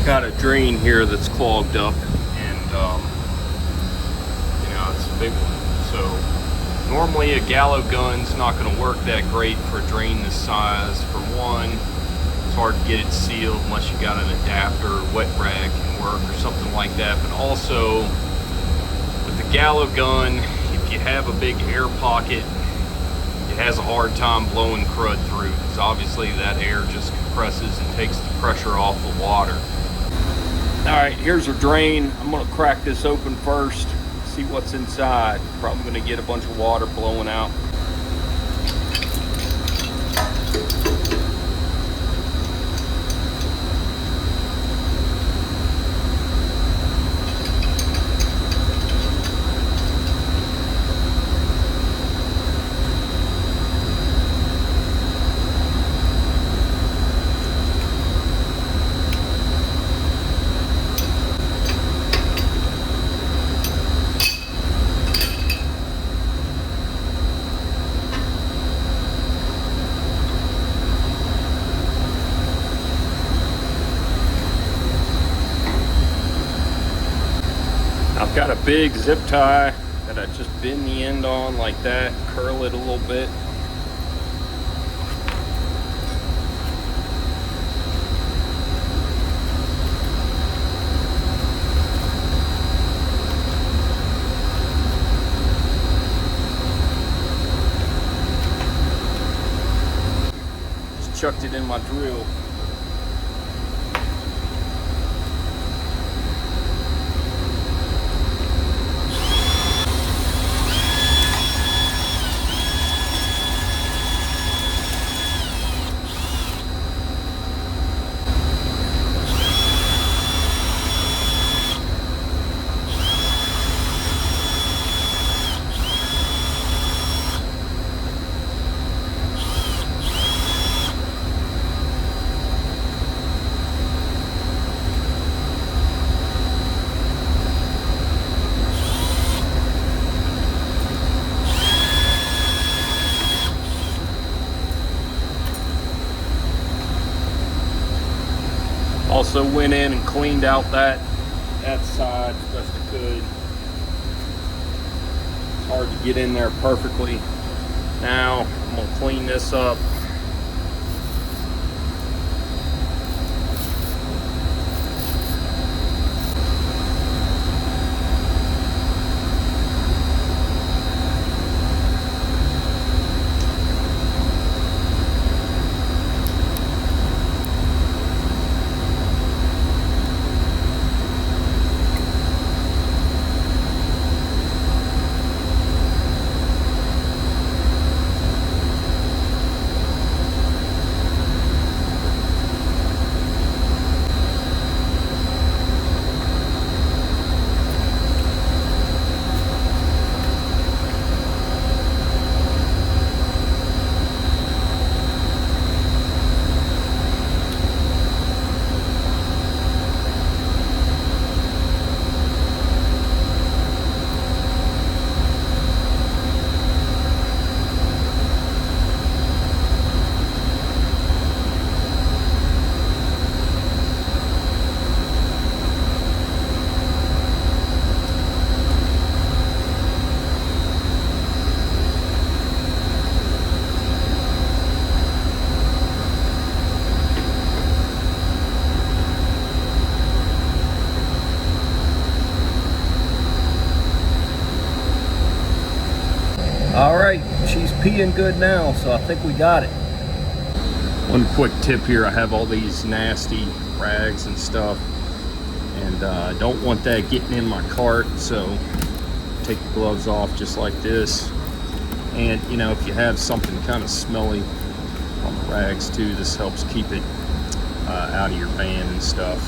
got a drain here that's clogged up, and you know, it's a big one. So normally a gallo gun's not going to work that great for a drain this size. For one, it's hard to get it sealed unless you got an adapter, or wet rag can work or something like that. But also with the gallo gun, if you have a big air pocket, it has a hard time blowing crud through, because obviously that air just compresses and takes the pressure off the water. All right, here's our drain. I'm gonna crack this open first, see what's inside. Probably gonna get a bunch of water blowing out. I've got a big zip tie that I just bend the end on like that, curl it a little bit. Just chucked it in my drill. Also went in and cleaned out that side as best I could. It's hard to get in there perfectly. Now I'm gonna clean this up. All right, she's peeing good now, so I think we got it. One quick tip here, I have all these nasty rags and stuff, and I don't want that getting in my cart, so take the gloves off just like this. And you know, if you have something kind of smelly on the rags too, this helps keep it out of your van and stuff.